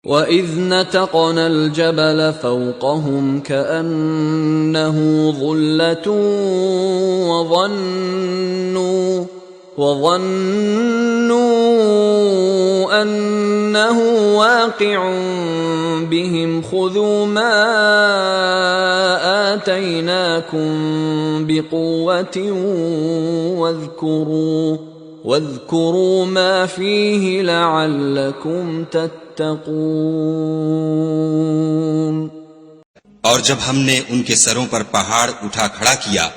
وَإِذْ نَتَقْنَا الْجَبَلَ فَوْقَهُمْ كَأَنَّهُ ظُلَّةٌ وَظَنُّوا أَنَّهُ واقع بهم خُذُوا مَا آتَيْنَاكُمْ بِقُوَّةٍ وَاذْكُرُوا مَا فِيهِ لَعَلَّكُمْ تَتَّقُونَ۔ اور جب ہم نے ان کے سروں پر پہاڑ اٹھا کھڑا کیا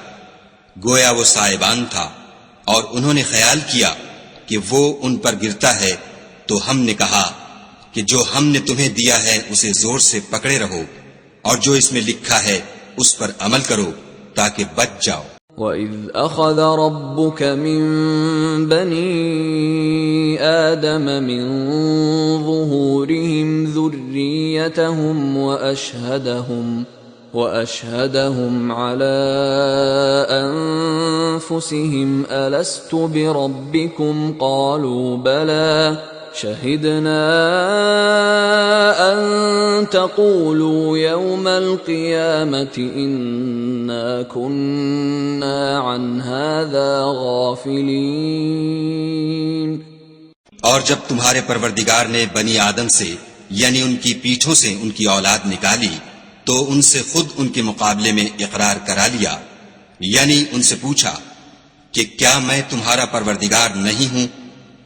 گویا وہ سائبان تھا، اور انہوں نے خیال کیا کہ وہ ان پر گرتا ہے، تو ہم نے کہا کہ جو ہم نے تمہیں دیا ہے اسے زور سے پکڑے رہو، اور جو اس میں لکھا ہے اس پر عمل کرو تاکہ بچ جاؤ۔ وَإِذْ أَخَذَ رَبُّكَ مِنْ بَنِي آدَمَ مِنْ ظُهُورِهِمْ ذُرِّيَّتَهُمْ وَأَشْهَدَهُمْ عَلَىٰ أَنفُسِهِمْ أَلَسْتُ بِرَبِّكُمْ قَالُوا بَلَىٰ شَهِدْنَا أَن تَقُولُوا يَوْمَ الْقِيَامَةِ إِنَّا كُنَّا عَنْ هَٰذَا غَافِلِينَ۔ اور جب تمہارے پروردگار نے بنی آدم سے یعنی ان کی پیٹھوں سے ان کی اولاد نکالی تو ان سے خود ان کے مقابلے میں اقرار کرا لیا، یعنی ان سے پوچھا کہ کیا میں تمہارا پروردگار نہیں ہوں؟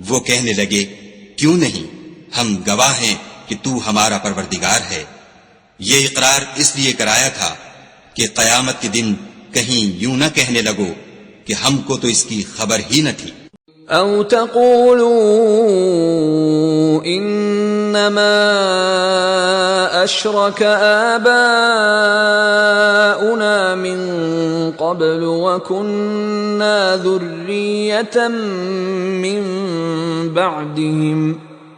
وہ کہنے لگے کیوں نہیں، ہم گواہ ہیں کہ تو ہمارا پروردگار ہے۔ یہ اقرار اس لیے کرایا تھا کہ قیامت کے دن کہیں یوں نہ کہنے لگو کہ ہم کو تو اس کی خبر ہی نہ تھی۔ أَوْ تَقُولُوا إِنَّمَا أَشْرَكَ آبَاؤُنَا مِن قَبْلُ وَكُنَّا ذُرِّيَّةً مِّن بَعْدِهِمْ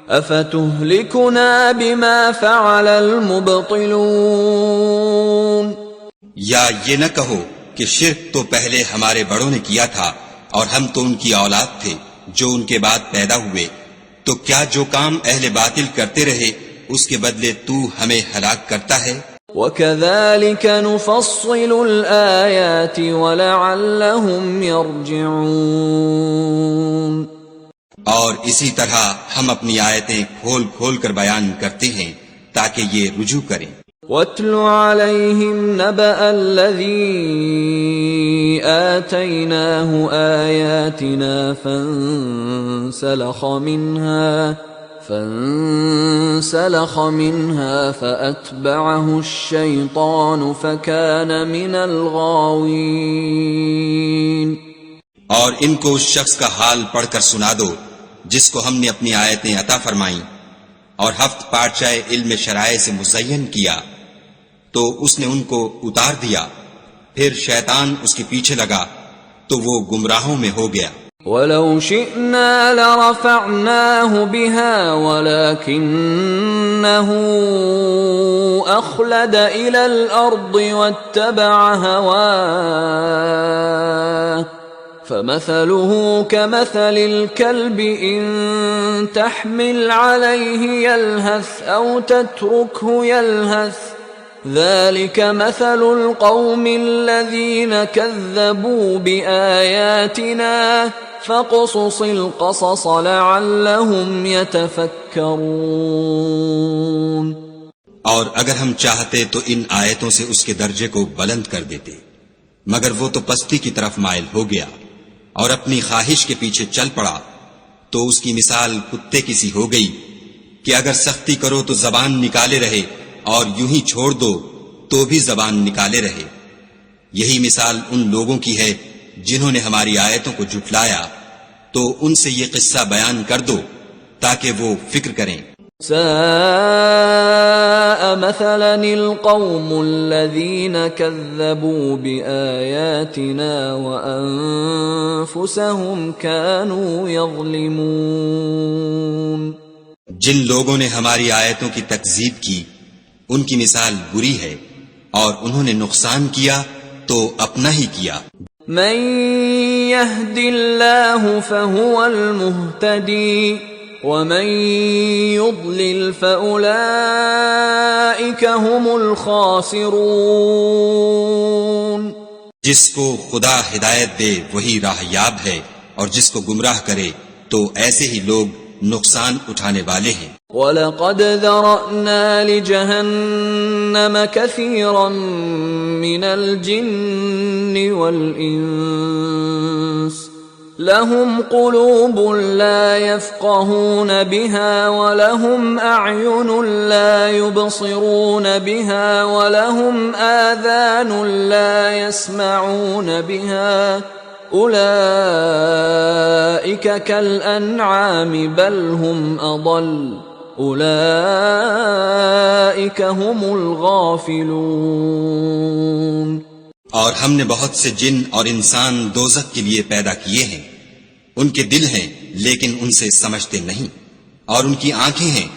أَفَتُهْلِكُنَا بِمَا فَعَلَ الْمُبْطِلُونَ۔ یا یہ نہ کہو کہ شرک تو پہلے ہمارے بڑوں نے کیا تھا اور ہم تو ان کی اولاد تھے جو ان کے بعد پیدا ہوئے، تو کیا جو کام اہل باطل کرتے رہے اس کے بدلے تو ہمیں ہلاک کرتا ہے؟ وَكَذَلِكَ نُفَصِّلُ الْآيَاتِ وَلَعَلَّهُمْ يَرْجِعُونَ۔ اور اسی طرح ہم اپنی آیتیں کھول کھول کر بیان کرتے ہیں تاکہ یہ رجوع کریں۔ وَاتْلُ عَلَيْهِمْ نَبَأَ الَّذِي آتَيْنَاهُ آيَاتِنَا فَانسَلَخَ مِنْهَا فَأَتْبَعَهُ الشَّيْطَانُ فَكَانَ مِنَ الْغَاوِينَ۔ اور ان کو اس شخص کا حال پڑھ کر سنا دو جس کو ہم نے اپنی آیتیں عطا فرمائیں اور ہفت پارچہ علم شرائع سے مزین کیا، تو اس نے ان کو اتار دیا، پھر شیطان اس کے پیچھے لگا تو وہ گمراہوں میں ہو گیا۔ وَلَوْ شِئْنَا لَرَفَعْنَاهُ بِهَا وَلَكِنَّهُ أَخْلَدَ إِلَى الْأَرْضِ وَاتَّبَعَ هَوَاهُ فَمَثَلُهُ كَمَثَلِ الْكَلْبِ إِن تَحْمِلْ عَلَيْهِ يَلْهَثْ أَوْ تَتْرُكْهُ يَلْهَث ذَلِكَ مَثَلُ الْقَوْمِ الَّذِينَ كَذَّبُوا بِآيَاتِنَا فَاقْصُصِ الْقَصَصَ لَعَلَّهُمْ يَتَفَكَّرُونَ۔ اور اگر ہم چاہتے تو ان آیتوں سے اس کے درجے کو بلند کر دیتے، مگر وہ تو پستی کی طرف مائل ہو گیا اور اپنی خواہش کے پیچھے چل پڑا، تو اس کی مثال کتے کی سی ہو گئی کہ اگر سختی کرو تو زبان نکالے رہے اور یوں ہی چھوڑ دو تو بھی زبان نکالے رہے۔ یہی مثال ان لوگوں کی ہے جنہوں نے ہماری آیتوں کو جھٹلایا، تو ان سے یہ قصہ بیان کر دو تاکہ وہ فکر کریں۔ ساء مثلا القوم الذين كذبوا بآياتنا وأنفسهم كانوا يظلمون۔ جن لوگوں نے ہماری آیتوں کی تکذیب کی ان کی مثال بری ہے اور انہوں نے نقصان کیا تو اپنا ہی کیا۔ من يهد الله فهو المهتدي ومن يضلل فأولئك هم الخاسرون. جس کو خدا ہدایت دے وہی راہ یاب ہے، اور جس کو گمراہ کرے تو ایسے ہی لوگ نقصان اٹھانے والے ہیں. وَلَقَدْ ذَرَأْنَا لِجَهَنَّمَ كَثِيرًا مِنَ الْجِنِّ وَالْإِنسِ لَهُمْ قُلُوبٌ لَا يَفْقَهُونَ بِهَا وَلَهُمْ أَعْيُنٌ لَا يُبْصِرُونَ بِهَا وَلَهُمْ آذَانٌ لَا يَسْمَعُونَ بِهَا أُولَئِكَ كَالْأَنْعَامِ بَلْ هُمْ أَضَلُّ أُولَئِكَ هُمُ الْغَافِلُونَ. اور ہم نے بہت سے جن اور انسان دوزخ کے لیے پیدا کیے ہیں، ان کے دل ہیں لیکن ان سے سمجھتے نہیں، اور ان کی آنکھیں ہیں